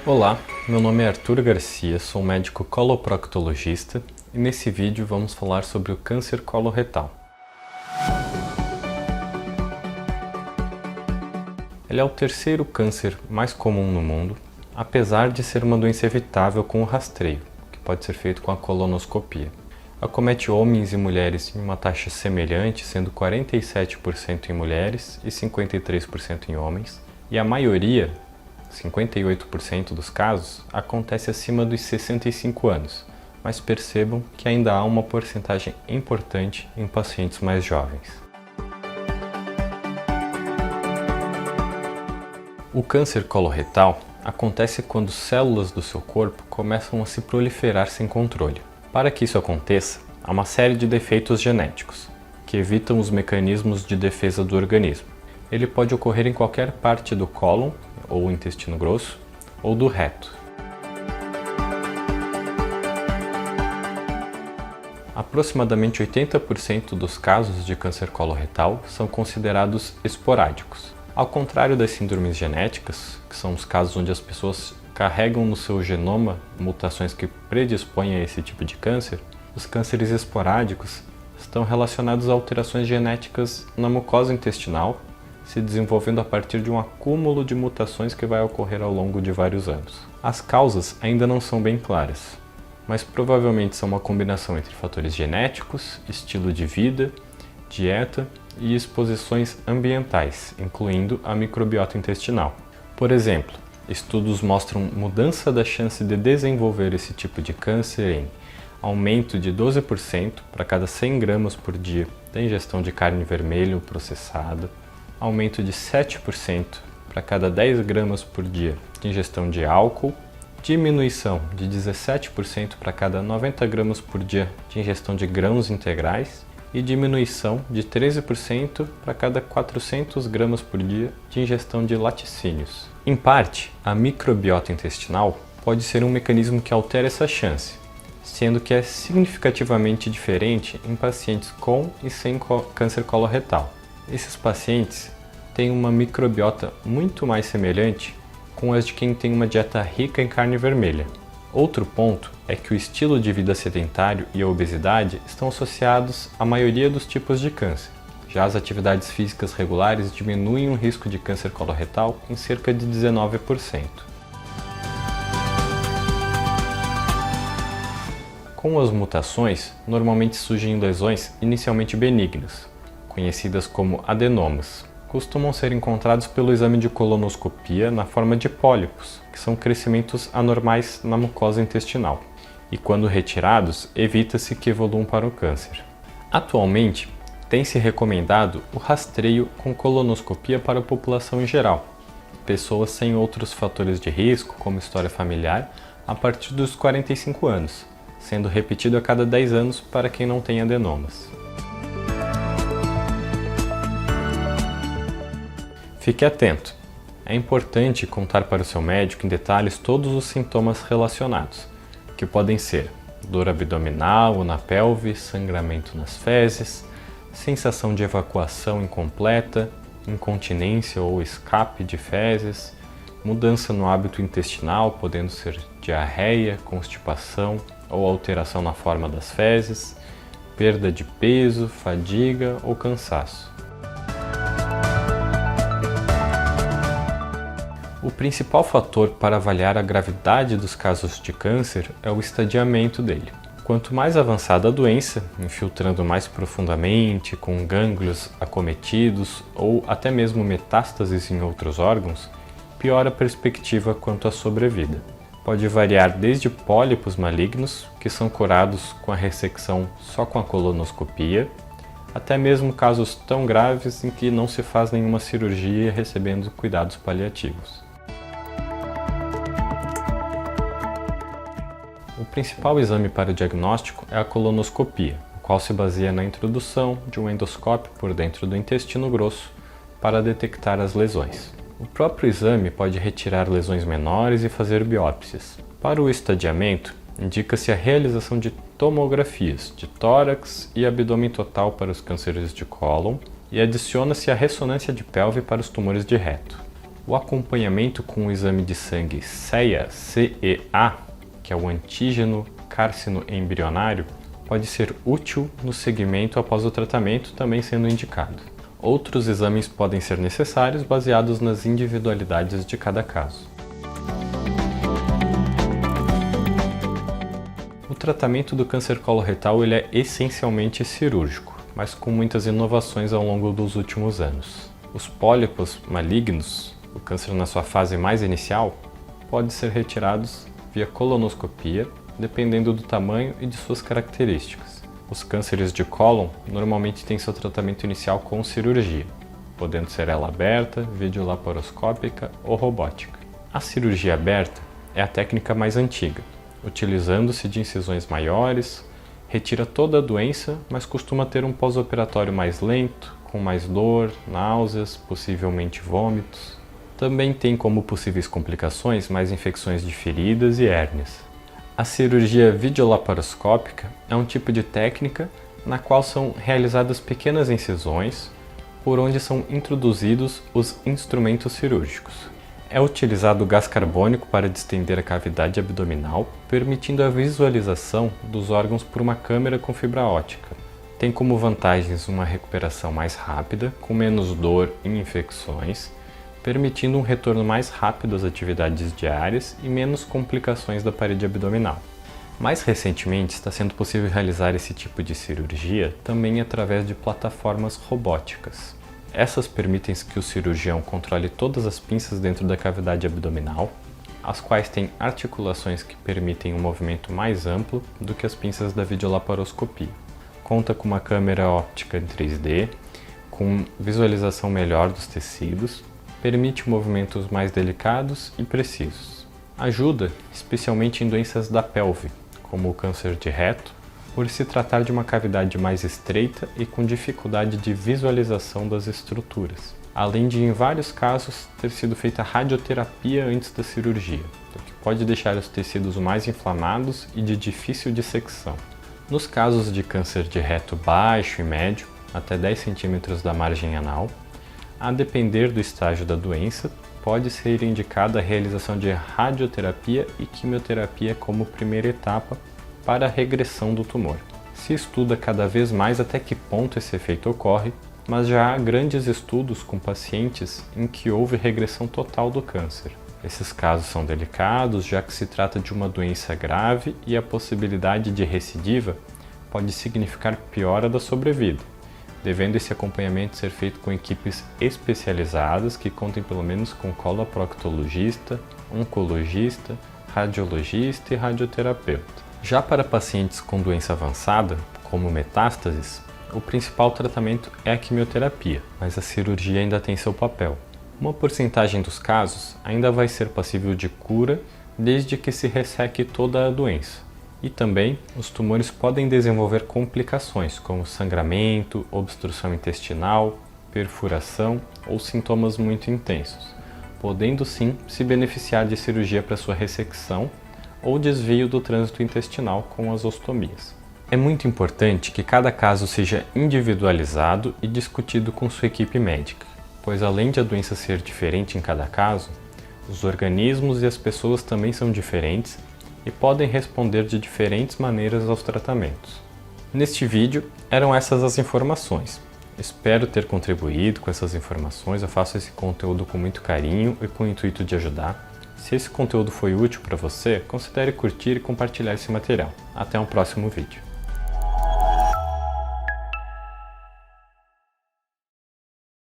Olá, meu nome é Arthur Garcia, sou médico coloproctologista e nesse vídeo vamos falar sobre o câncer coloretal. Ele é o terceiro câncer mais comum no mundo, apesar de ser uma doença evitável com o rastreio, que pode ser feito com a colonoscopia. Acomete homens e mulheres em uma taxa semelhante, sendo 47% em mulheres e 53% em homens, e a maioria, 58% dos casos, acontece acima dos 65 anos, mas percebam que ainda há uma porcentagem importante em pacientes mais jovens. O câncer coloretal acontece quando células do seu corpo começam a se proliferar sem controle. Para que isso aconteça, há uma série de defeitos genéticos, que evitam os mecanismos de defesa do organismo. Ele pode ocorrer em qualquer parte do cólon, ou intestino grosso, ou do reto. Aproximadamente 80% dos casos de câncer coloretal são considerados esporádicos. Ao contrário das síndromes genéticas, que são os casos onde as pessoas carregam no seu genoma mutações que predispõem a esse tipo de câncer, os cânceres esporádicos estão relacionados a alterações genéticas na mucosa intestinal, se desenvolvendo a partir de um acúmulo de mutações que vai ocorrer ao longo de vários anos. As causas ainda não são bem claras, mas provavelmente são uma combinação entre fatores genéticos, estilo de vida, dieta e exposições ambientais, incluindo a microbiota intestinal. Por exemplo, estudos mostram mudança da chance de desenvolver esse tipo de câncer em aumento de 12% para cada 100 gramas por dia da ingestão de carne vermelha ou processada, aumento de 7% para cada 10 gramas por dia de ingestão de álcool, diminuição de 17% para cada 90 gramas por dia de ingestão de grãos integrais e diminuição de 13% para cada 400 gramas por dia de ingestão de laticínios. Em parte, a microbiota intestinal pode ser um mecanismo que altera essa chance, sendo que é significativamente diferente em pacientes com e sem câncer coloretal. Esses pacientes têm uma microbiota muito mais semelhante com as de quem tem uma dieta rica em carne vermelha. Outro ponto é que o estilo de vida sedentário e a obesidade estão associados à maioria dos tipos de câncer. Já as atividades físicas regulares diminuem o risco de câncer coloretal em cerca de 19%. Com as mutações, normalmente surgem lesões inicialmente benignas, conhecidas como adenomas. Costumam ser encontrados pelo exame de colonoscopia na forma de pólipos, que são crescimentos anormais na mucosa intestinal, e quando retirados, evita-se que evoluam para o câncer. Atualmente, tem-se recomendado o rastreio com colonoscopia para a população em geral, pessoas sem outros fatores de risco, como história familiar, a partir dos 45 anos, sendo repetido a cada 10 anos para quem não tem adenomas. Fique atento! É importante contar para o seu médico em detalhes todos os sintomas relacionados, que podem ser dor abdominal ou na pelve, sangramento nas fezes, sensação de evacuação incompleta, incontinência ou escape de fezes, mudança no hábito intestinal, podendo ser diarreia, constipação ou alteração na forma das fezes, perda de peso, fadiga ou cansaço. O principal fator para avaliar a gravidade dos casos de câncer é o estadiamento dele. Quanto mais avançada a doença, infiltrando mais profundamente, com gânglios acometidos ou até mesmo metástases em outros órgãos, pior a perspectiva quanto à sobrevida. Pode variar desde pólipos malignos, que são curados com a ressecção só com a colonoscopia, até mesmo casos tão graves em que não se faz nenhuma cirurgia recebendo cuidados paliativos. O principal exame para o diagnóstico é a colonoscopia, o qual se baseia na introdução de um endoscópio por dentro do intestino grosso para detectar as lesões. O próprio exame pode retirar lesões menores e fazer biópsias. Para o estadiamento, indica-se a realização de tomografias de tórax e abdômen total para os cânceres de cólon e adiciona-se a ressonância de pelve para os tumores de reto. O acompanhamento com o exame de sangue CEA, que é o antígeno carcinoembrionário, pode ser útil no segmento após o tratamento, também sendo indicado. Outros exames podem ser necessários baseados nas individualidades de cada caso. O tratamento do câncer coloretal ele é essencialmente cirúrgico, mas com muitas inovações ao longo dos últimos anos. Os pólipos malignos, o câncer na sua fase mais inicial, pode ser retirados via colonoscopia, dependendo do tamanho e de suas características. Os cânceres de cólon normalmente têm seu tratamento inicial com cirurgia, podendo ser ela aberta, videolaparoscópica ou robótica. A cirurgia aberta é a técnica mais antiga, utilizando-se de incisões maiores, retira toda a doença, mas costuma ter um pós-operatório mais lento, com mais dor, náuseas, possivelmente vômitos. Também tem como possíveis complicações mais infecções de feridas e hérnias. A cirurgia videolaparoscópica é um tipo de técnica na qual são realizadas pequenas incisões por onde são introduzidos os instrumentos cirúrgicos. É utilizado gás carbônico para distender a cavidade abdominal, permitindo a visualização dos órgãos por uma câmera com fibra ótica. Tem como vantagens uma recuperação mais rápida, com menos dor e infecções, permitindo um retorno mais rápido às atividades diárias e menos complicações da parede abdominal. Mais recentemente, está sendo possível realizar esse tipo de cirurgia também através de plataformas robóticas. Essas permitem que o cirurgião controle todas as pinças dentro da cavidade abdominal, as quais têm articulações que permitem um movimento mais amplo do que as pinças da videolaparoscopia. Conta com uma câmera óptica em 3D, com visualização melhor dos tecidos, permite movimentos mais delicados e precisos. Ajuda especialmente em doenças da pelve, como o câncer de reto, por se tratar de uma cavidade mais estreita e com dificuldade de visualização das estruturas, além de, em vários casos, ter sido feita radioterapia antes da cirurgia, o que pode deixar os tecidos mais inflamados e de difícil dissecção. Nos casos de câncer de reto baixo e médio, até 10 cm da margem anal, a depender do estágio da doença, pode ser indicada a realização de radioterapia e quimioterapia como primeira etapa para a regressão do tumor. Se estuda cada vez mais até que ponto esse efeito ocorre, mas já há grandes estudos com pacientes em que houve regressão total do câncer. Esses casos são delicados, já que se trata de uma doença grave e a possibilidade de recidiva pode significar piora da sobrevida, devendo esse acompanhamento ser feito com equipes especializadas que contem pelo menos com coloproctologista, oncologista, radiologista e radioterapeuta. Já para pacientes com doença avançada, como metástases, o principal tratamento é a quimioterapia, mas a cirurgia ainda tem seu papel. Uma porcentagem dos casos ainda vai ser passível de cura desde que se resseque toda a doença. E também, os tumores podem desenvolver complicações como sangramento, obstrução intestinal, perfuração ou sintomas muito intensos, podendo sim se beneficiar de cirurgia para sua ressecção ou desvio do trânsito intestinal com as ostomias. É muito importante que cada caso seja individualizado e discutido com sua equipe médica, pois além de a doença ser diferente em cada caso, os organismos e as pessoas também são diferentes e podem responder de diferentes maneiras aos tratamentos. Neste vídeo, eram essas as informações. Espero ter contribuído com essas informações, eu faço esse conteúdo com muito carinho e com o intuito de ajudar. Se esse conteúdo foi útil para você, considere curtir e compartilhar esse material. Até um próximo vídeo.